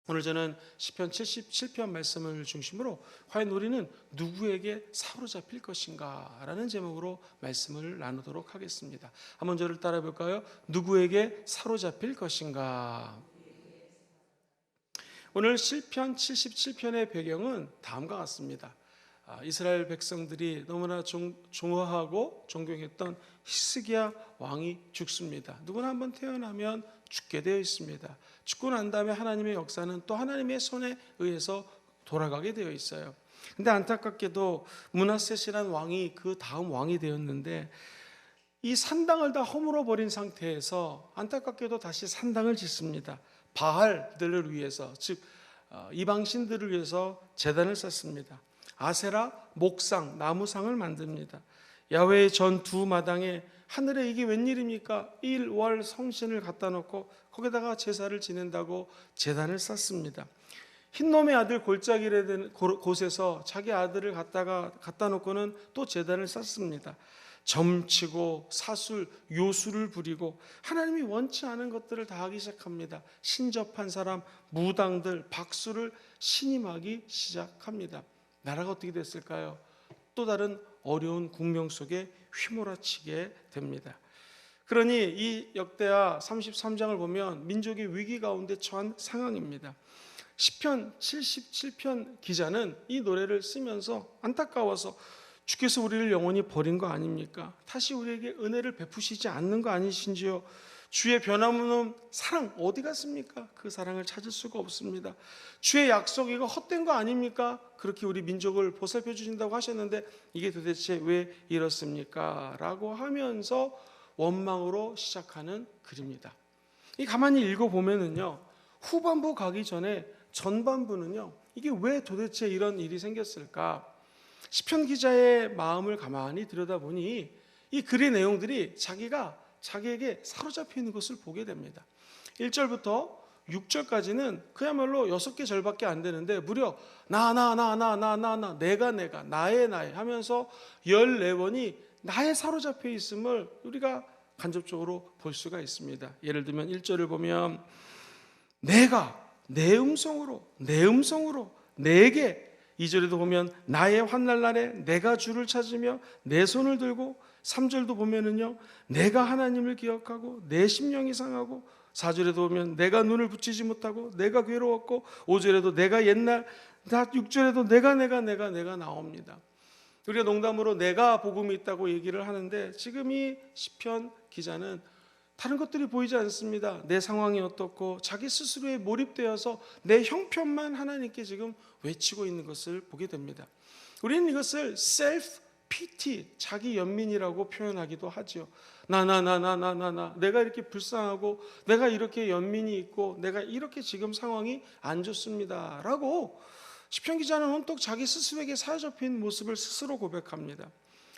오늘 저는 시편 77편 말씀을 중심으로 과연 우리는 누구에게 사로잡힐 것인가 라는 제목으로 말씀을 나누도록 하겠습니다. 한번 저를 따라 볼까요? 누구에게 사로잡힐 것인가. 오늘 시편 77편의 배경은 다음과 같습니다. 이스라엘 백성들이 너무나 좋아하고 존경했던 히스기야 왕이 죽습니다. 누구나 한번 태어나면 죽게 되어 있습니다. 죽고 난 다음에 하나님의 역사는 또 하나님의 손에 의해서 돌아가게 되어 있어요. 근데 안타깝게도 므낫셋이라는 왕이 그 다음 왕이 되었는데 이 산당을 다 허물어 버린 상태에서 안타깝게도 다시 산당을 짓습니다. 바알들을 위해서, 즉 이방신들을 위해서 제단을 쌓습니다. 아세라 목상, 나무상을 만듭니다. 야훼의 전 두 마당에 하늘에 이게 웬일입니까? 일, 월, 성신을 갖다 놓고 거기다가 제사를 지낸다고 제단을 쌓습니다. 흰놈의 아들 골짜기라는 곳에서 자기 아들을 갖다 놓고는 또 제단을 쌓습니다. 점치고 사술, 요술을 부리고 하나님이 원치 않은 것들을 다 하기 시작합니다. 신접한 사람, 무당들, 박수를 신임하기 시작합니다. 나라가 어떻게 됐을까요? 또 다른 어려운 국명 속에 휘몰아치게 됩니다. 그러니 이 역대하 33장을 보면 민족이 위기 가운데 처한 상황입니다. 시편 77편 기자는 이 노래를 쓰면서 안타까워서 주께서 우리를 영원히 버린 거 아닙니까? 다시 우리에게 은혜를 베푸시지 않는 거 아니신지요? 주의 변함없는 사랑 어디 갔습니까? 그 사랑을 찾을 수가 없습니다. 주의 약속 이거 헛된 거 아닙니까? 그렇게 우리 민족을 보살펴 주신다고 하셨는데 이게 도대체 왜 이렇습니까? 라고 하면서 원망으로 시작하는 글입니다. 이 가만히 읽어보면은요, 후반부 가기 전에 전반부는요, 이게 왜 도대체 이런 일이 생겼을까? 시편 기자의 마음을 가만히 들여다보니 이 글의 내용들이 자기에게 사로잡혀 있는 것을 보게 됩니다. 1절부터 6절까지는 그야말로 6개 절밖에 안 되는데 무려 나 내가 나의 하면서 14번이 나에 사로잡혀 있음을 우리가 간접적으로 볼 수가 있습니다. 예를 들면 1절을 보면 내가 내 음성으로 내게, 2절에도 보면 나의 환난 날에 내가 주를 찾으며 내 손을 들고, 3절도 보면은요 내가 하나님을 기억하고 내 심령이 상하고, 4절에도 보면 내가 눈을 붙이지 못하고 내가 괴로웠고, 5절에도 내가 옛날, 6절에도 내가 나옵니다. 우리가 농담으로 내가 복음이 있다고 얘기를 하는데 지금 이 시편 기자는 다른 것들이 보이지 않습니다. 내 상황이 어떻고 자기 스스로에 몰입되어서 내 형편만 하나님께 지금 외치고 있는 것을 보게 됩니다. 우리는 이것을 self pity, 자기 연민이라고 표현하기도 하죠. 내가 이렇게 불쌍하고 내가 이렇게 연민이 있고 내가 이렇게 지금 상황이 안 좋습니다 라고 시편 기자는 온통 자기 스스로에게 사로잡힌 모습을 스스로 고백합니다.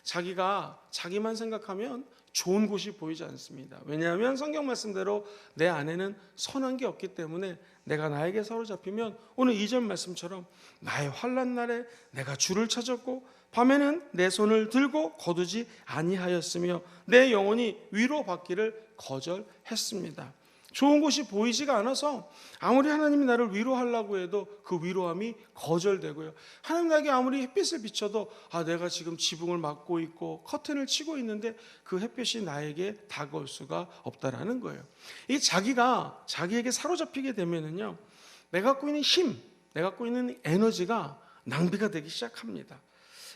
자기만 생각하면 좋은 곳이 보이지 않습니다. 왜냐하면 성경 말씀대로 내 안에는 선한 게 없기 때문에 내가 나에게 사로잡히면 오늘 2절 말씀처럼 나의 환난 날에 내가 주를 찾았고 밤에는 내 손을 들고 거두지 아니하였으며 내 영혼이 위로받기를 거절했습니다. 좋은 곳이 보이지가 않아서 아무리 하나님이 나를 위로하려고 해도 그 위로함이 거절되고요. 하나님 나에게 아무리 햇빛을 비춰도 내가 지금 지붕을 막고 있고 커튼을 치고 있는데 그 햇빛이 나에게 다가올 수가 없다라는 거예요. 이 자기에게 사로잡히게 되면은요, 내가 갖고 있는 힘, 내가 갖고 있는 에너지가 낭비가 되기 시작합니다.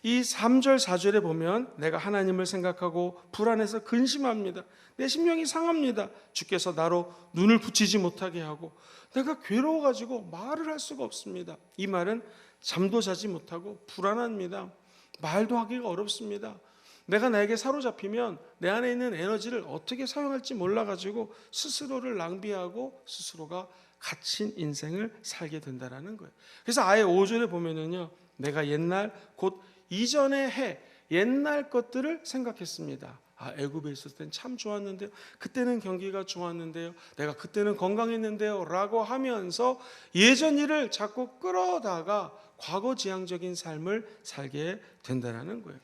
이 3절 4절에 보면 내가 하나님을 생각하고 불안해서 근심합니다. 내 심령이 상합니다. 주께서 나로 눈을 붙이지 못하게 하고 내가 괴로워가지고 말을 할 수가 없습니다. 이 말은 잠도 자지 못하고 불안합니다. 말도 하기가 어렵습니다. 내가 나에게 사로잡히면 내 안에 있는 에너지를 어떻게 사용할지 몰라가지고 스스로를 낭비하고 스스로가 갇힌 인생을 살게 된다는 거예요. 그래서 아예 5절에 보면은요, 내가 옛날 곧 이전의 해 옛날 것들을 생각했습니다. 애굽에 있을 땐 참 좋았는데요, 그때는 경기가 좋았는데요, 내가 그때는 건강했는데요 라고 하면서 예전 일을 자꾸 끌어다가 과거지향적인 삶을 살게 된다는 거예요.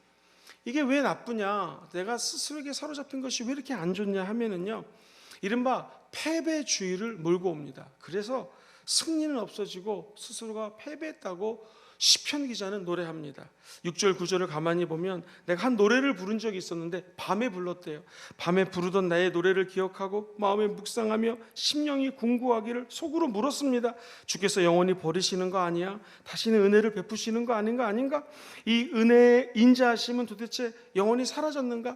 이게 왜 나쁘냐, 내가 스스로에게 사로잡힌 것이 왜 이렇게 안 좋냐 하면은요, 이른바 패배주의를 몰고 옵니다. 그래서 승리는 없어지고 스스로가 패배했다고 시편 기자는 노래합니다. 6절 9절을 가만히 보면 내가 한 노래를 부른 적이 있었는데 밤에 불렀대요. 밤에 부르던 나의 노래를 기억하고 마음에 묵상하며 심령이 궁구하기를 속으로 물었습니다. 주께서 영원히 버리시는 거 아니야? 다시는 은혜를 베푸시는 거 아닌가? 이 은혜의 인자하심은 도대체 영원히 사라졌는가?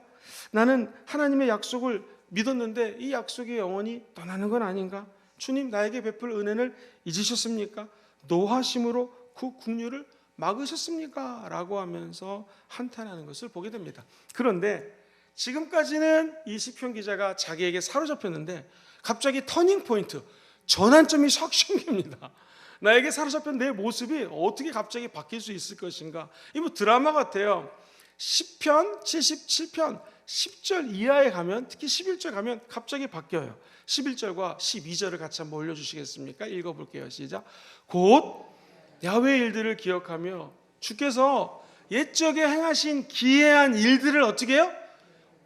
나는 하나님의 약속을 믿었는데 이 약속이 영원히 떠나는 건 아닌가? 주님, 나에게 베풀 은혜를 잊으셨습니까? 노하심으로 그 국류를 막으셨습니까? 라고 하면서 한탄하는 것을 보게 됩니다. 그런데 지금까지는 이 시편 기자가 자기에게 사로잡혔는데 갑자기 터닝 포인트, 전환점이 확 생깁니다. 나에게 사로잡힌 내 모습이 어떻게 갑자기 바뀔 수 있을 것인가? 이 뭐 드라마 같아요. 시편 77편 10절 이하에 가면, 특히 11절 가면 갑자기 바뀌어요. 11절과 12절을 같이 한번 올려주시겠습니까? 읽어볼게요. 시작. 곧 야훼의 일들을 기억하며 주께서 옛적에 행하신 기이한 일들을 어떻게 해요?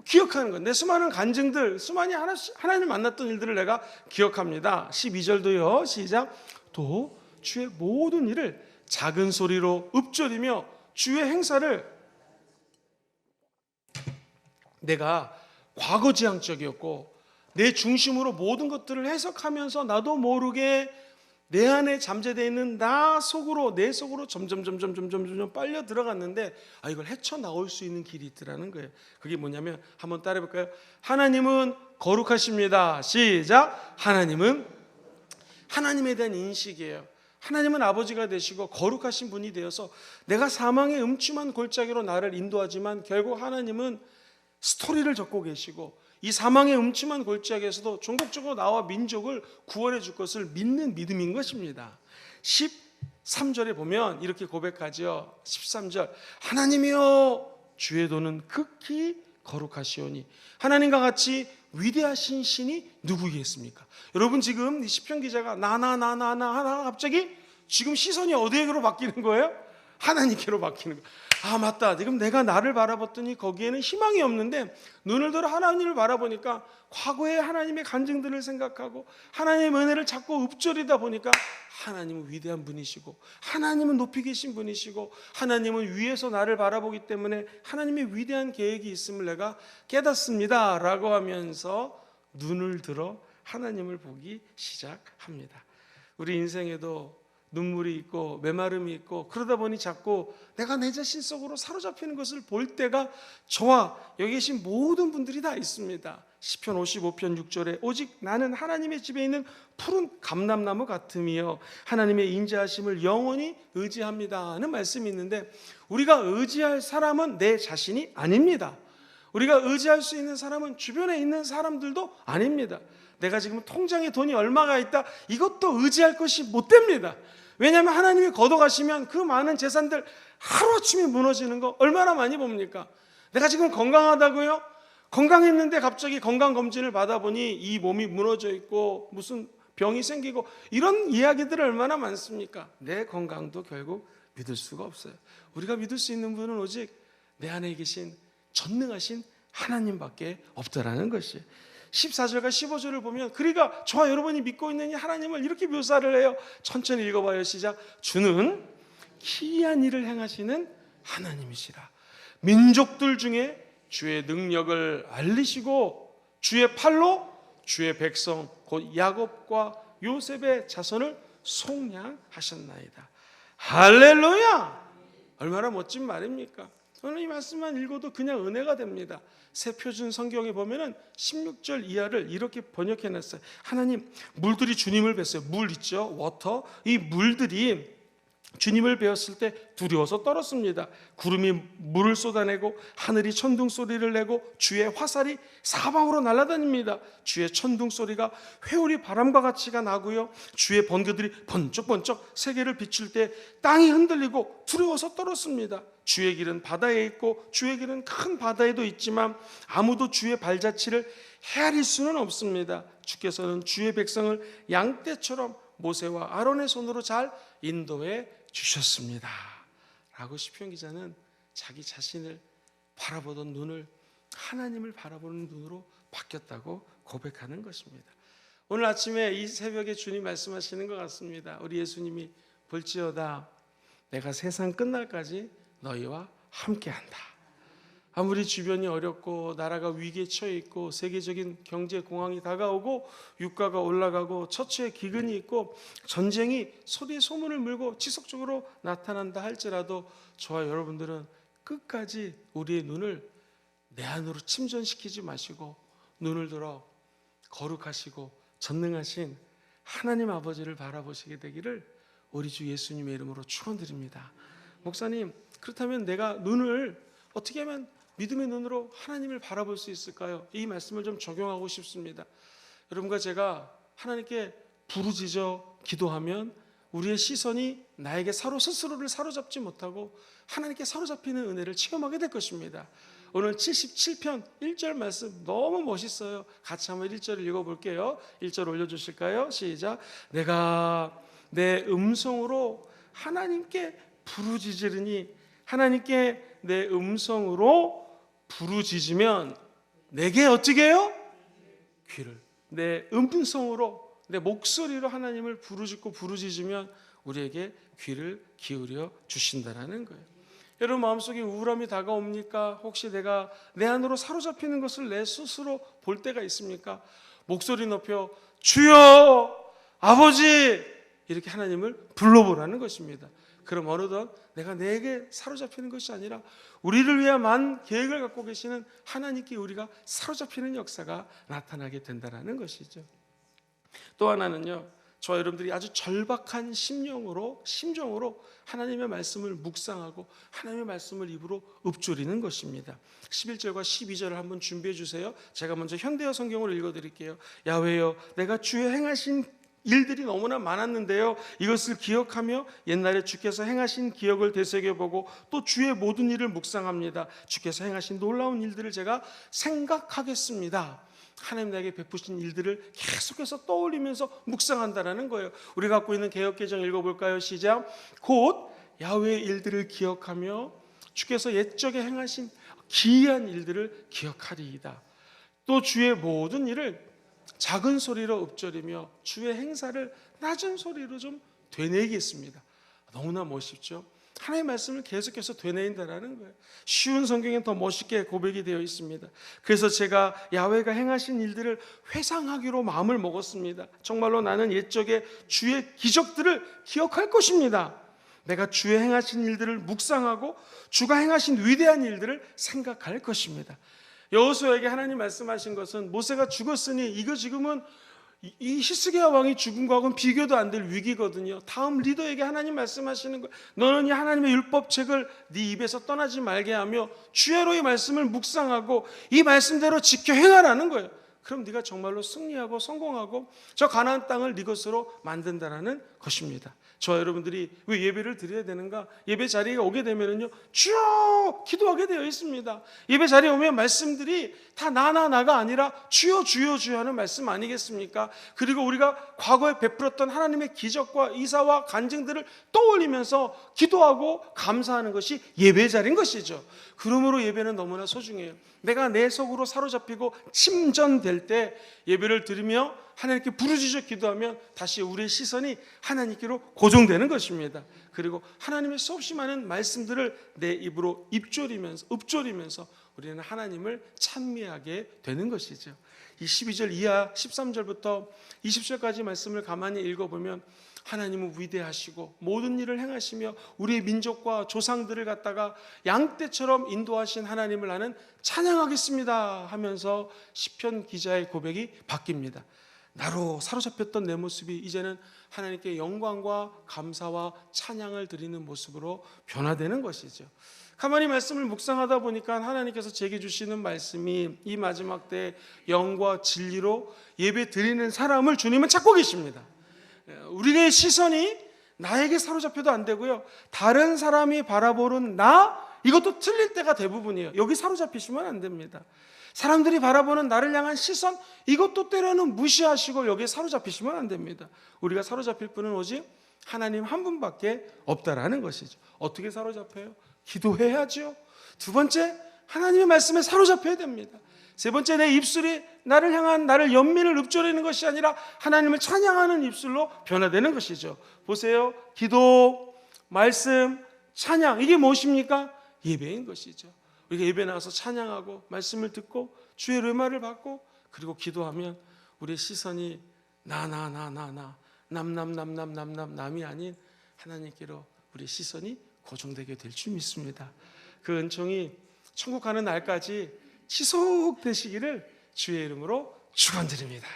기억하는 것. 내 수많은 간증들, 수많이 하나님 만났던 일들을 내가 기억합니다. 12절도요. 시작. 또 주의 모든 일을 작은 소리로 읊조리며 주의 행사를 내가 과거지향적이었고 내 중심으로 모든 것들을 해석하면서 나도 모르게 내 안에 잠재되어 있는 나 속으로, 내 속으로 점점 빨려 들어갔는데 이걸 헤쳐나올 수 있는 길이 있더라는 거예요. 그게 뭐냐면 한번 따라해 볼까요? 하나님은 거룩하십니다. 시작. 하나님은, 하나님에 대한 인식이에요. 하나님은 아버지가 되시고 거룩하신 분이 되어서 내가 사망의 음침한 골짜기로 나를 인도하지만 결국 하나님은 스토리를 적고 계시고 이 사망의 음침한 골짜기에서도 종국적으로 나와 민족을 구원해 줄 것을 믿는 믿음인 것입니다. 13절에 보면 이렇게 고백하죠. 13절. 하나님이여 주의 도는 극히 거룩하시오니 하나님과 같이 위대하신 신이 누구이겠습니까? 여러분 지금 이 시편 기자가 나나 갑자기 지금 시선이 어디로 바뀌는 거예요? 하나님께로 바뀌는 거예요. 아 맞다. 지금 내가 나를 바라봤더니 거기에는 희망이 없는데 눈을 들어 하나님을 바라보니까 과거의 하나님의 간증들을 생각하고 하나님의 은혜를 자꾸 읊조리다 보니까 하나님은 위대한 분이시고 하나님은 높이 계신 분이시고 하나님은 위에서 나를 바라보기 때문에 하나님의 위대한 계획이 있음을 내가 깨닫습니다 라고 하면서 눈을 들어 하나님을 보기 시작합니다. 우리 인생에도 눈물이 있고 메마름이 있고 그러다 보니 자꾸 내가 내 자신 속으로 사로잡히는 것을 볼 때가 저와 여기 계신 모든 분들이 다 있습니다. 시편 55편 6절에 오직 나는 하나님의 집에 있는 푸른 감람나무 같으며 하나님의 인자하심을 영원히 의지합니다 하는 말씀이 있는데 우리가 의지할 사람은 내 자신이 아닙니다. 우리가 의지할 수 있는 사람은 주변에 있는 사람들도 아닙니다. 내가 지금 통장에 돈이 얼마가 있다 이것도 의지할 것이 못 됩니다. 왜냐하면 하나님이 걷어가시면 그 많은 재산들 하루아침에 무너지는 거 얼마나 많이 봅니까? 내가 지금 건강하다고요? 건강했는데 갑자기 건강검진을 받아보니 이 몸이 무너져 있고 무슨 병이 생기고 이런 이야기들 얼마나 많습니까? 내 건강도 결국 믿을 수가 없어요. 우리가 믿을 수 있는 분은 오직 내 안에 계신 전능하신 하나님밖에 없다라는 것이에요. 14절과 15절을 보면 그러니까 저와 여러분이 믿고 있는 이 하나님을 이렇게 묘사를 해요. 천천히 읽어봐요. 시작. 주는 기이한 일을 행하시는 하나님이시라. 민족들 중에 주의 능력을 알리시고 주의 팔로 주의 백성 곧 야곱과 요셉의 자손을 속량하셨나이다. 할렐루야. 얼마나 멋진 말입니까? 저는 이 말씀만 읽어도 그냥 은혜가 됩니다. 새 표준 성경에 보면은 16절 이하를 이렇게 번역해놨어요. 하나님, 물들이 주님을 뵀어요. 물 있죠, 워터. 이 물들이 주님을 배웠을 때 두려워서 떨었습니다. 구름이 물을 쏟아내고 하늘이 천둥 소리를 내고 주의 화살이 사방으로 날아다닙니다. 주의 천둥 소리가 회오리 바람과 같이가 나고요. 주의 번개들이 번쩍번쩍 세계를 비출 때 땅이 흔들리고 두려워서 떨었습니다. 주의 길은 바다에 있고 주의 길은 큰 바다에도 있지만 아무도 주의 발자취를 헤아릴 수는 없습니다. 주께서는 주의 백성을 양떼처럼 모세와 아론의 손으로 잘 인도해 주셨습니다 라고 시편 기자는 자기 자신을 바라보던 눈을 하나님을 바라보는 눈으로 바뀌었다고 고백하는 것입니다. 오늘 아침에 이 새벽에 주님 말씀하시는 것 같습니다. 우리 예수님이 볼지어다 내가 세상 끝날까지 너희와 함께한다. 아무리 주변이 어렵고 나라가 위기에 처해 있고 세계적인 경제 공황이 다가오고 유가가 올라가고 처처의 기근이 있고 전쟁이 소리에 소문을 물고 지속적으로 나타난다 할지라도 저와 여러분들은 끝까지 우리의 눈을 내 안으로 침전시키지 마시고 눈을 들어 거룩하시고 전능하신 하나님 아버지를 바라보시게 되기를 우리 주 예수님의 이름으로 축원드립니다. 목사님, 그렇다면 내가 눈을 어떻게 하면 믿음의 눈으로 하나님을 바라볼 수 있을까요? 이 말씀을 좀 적용하고 싶습니다. 여러분과 제가 하나님께 부르짖어 기도하면 우리의 시선이 나에게 스스로를 사로잡지 못하고 하나님께 사로잡히는 은혜를 체험하게 될 것입니다. 오늘 77편 1절 말씀 너무 멋있어요. 같이 한번 1절을 읽어볼게요. 1절 올려주실까요? 시작. 내가 내 음성으로 하나님께 부르짖으리니 하나님께 내 음성으로 부르짖으면 내게 어떻게 해요? 귀를. 내 음성으로 내 목소리로 하나님을 부르짖으면 우리에게 귀를 기울여 주신다라는 거예요. 여러분 마음속에 우울함이 다가옵니까? 혹시 내가 내 안으로 사로잡히는 것을 내 스스로 볼 때가 있습니까? 목소리 높여 주여 아버지 이렇게 하나님을 불러보라는 것입니다. 그럼 어느덧 내가 내게 사로잡히는 것이 아니라 우리를 위한 계획을 갖고 계시는 하나님께 우리가 사로잡히는 역사가 나타나게 된다는 것이죠. 또 하나는요, 저와 여러분들이 아주 절박한 심정으로 하나님의 말씀을 묵상하고 하나님의 말씀을 입으로 읊조리는 것입니다. 11절과 12절을 한번 준비해 주세요. 제가 먼저 현대어 성경으로 읽어드릴게요. 야훼여 내가 주의 행하신 일들이 너무나 많았는데요, 이것을 기억하며 옛날에 주께서 행하신 기억을 되새겨보고 또 주의 모든 일을 묵상합니다. 주께서 행하신 놀라운 일들을 제가 생각하겠습니다. 하나님 나에게 베푸신 일들을 계속해서 떠올리면서 묵상한다는 거예요. 우리가 갖고 있는 개역개정 읽어볼까요? 시작. 곧 야훼의 일들을 기억하며 주께서 옛적에 행하신 기이한 일들을 기억하리이다. 또 주의 모든 일을 작은 소리로 읊조리며 주의 행사를 낮은 소리로 좀 되뇌이겠습니다. 너무나 멋있죠? 하나님의 말씀을 계속해서 되뇌인다라는 거예요. 쉬운 성경엔 더 멋있게 고백이 되어 있습니다. 그래서 제가 야훼가 행하신 일들을 회상하기로 마음을 먹었습니다. 정말로 나는 옛적에 주의 기적들을 기억할 것입니다. 내가 주의 행하신 일들을 묵상하고 주가 행하신 위대한 일들을 생각할 것입니다. 여호수아에게 하나님 말씀하신 것은 모세가 죽었으니 이거 지금은 이 히스기야 왕이 죽은 거하고는 비교도 안 될 위기거든요. 다음 리더에게 하나님 말씀하시는 거예요. 너는 이 하나님의 율법책을 네 입에서 떠나지 말게 하며 주야로의 말씀을 묵상하고 이 말씀대로 지켜 행하라는 거예요. 그럼 네가 정말로 승리하고 성공하고 저 가나안 땅을 네 것으로 만든다라는 것입니다. 저와 여러분들이 왜 예배를 드려야 되는가? 예배 자리에 오게 되면은요, 주여 기도하게 되어 있습니다. 예배 자리에 오면 말씀들이 다 나가 아니라 주여 주여 주여 하는 말씀 아니겠습니까? 그리고 우리가 과거에 베풀었던 하나님의 기적과 이사와 간증들을 떠올리면서 기도하고 감사하는 것이 예배 자리인 것이죠. 그러므로 예배는 너무나 소중해요. 내가 내 속으로 사로잡히고 침전될 때 예배를 드리며 하나님께 부르짖어 기도하면 다시 우리의 시선이 하나님께로 고정되는 것입니다. 그리고 하나님의 수없이 많은 말씀들을 내 입으로 읊조리면서 우리는 하나님을 찬미하게 되는 것이죠. 이 12절 이하 13절부터 20절까지 말씀을 가만히 읽어보면 하나님은 위대하시고 모든 일을 행하시며 우리의 민족과 조상들을 갖다가 양떼처럼 인도하신 하나님을 나는 찬양하겠습니다 하면서 시편 기자의 고백이 바뀝니다. 나로 사로잡혔던 내 모습이 이제는 하나님께 영광과 감사와 찬양을 드리는 모습으로 변화되는 것이죠. 가만히 말씀을 묵상하다 보니까 하나님께서 제게 주시는 말씀이 이 마지막 때 영과 진리로 예배 드리는 사람을 주님은 찾고 계십니다. 우리의 시선이 나에게 사로잡혀도 안 되고요, 다른 사람이 바라보는 이것도 틀릴 때가 대부분이에요. 여기 사로잡히시면 안 됩니다. 사람들이 바라보는 나를 향한 시선, 이것도 때로는 무시하시고 여기에 사로잡히시면 안 됩니다. 우리가 사로잡힐 분은 오직 하나님 한 분밖에 없다라는 것이죠. 어떻게 사로잡혀요? 기도해야죠. 두 번째, 하나님의 말씀에 사로잡혀야 됩니다. 세 번째, 내 입술이 나를 향한 나를 연민을 읊조리는 것이 아니라 하나님을 찬양하는 입술로 변화되는 것이죠. 보세요. 기도, 말씀, 찬양, 이게 무엇입니까? 예배인 것이죠. 우리가 예배 나와서 찬양하고 말씀을 듣고 주의 르마를 받고 그리고 기도하면 우리의 시선이 남이 아닌 하나님께로 우리의 시선이 고정되게 될 줄 믿습니다. 그 은총이 천국 가는 날까지 지속되시기를 주의 이름으로 축원드립니다.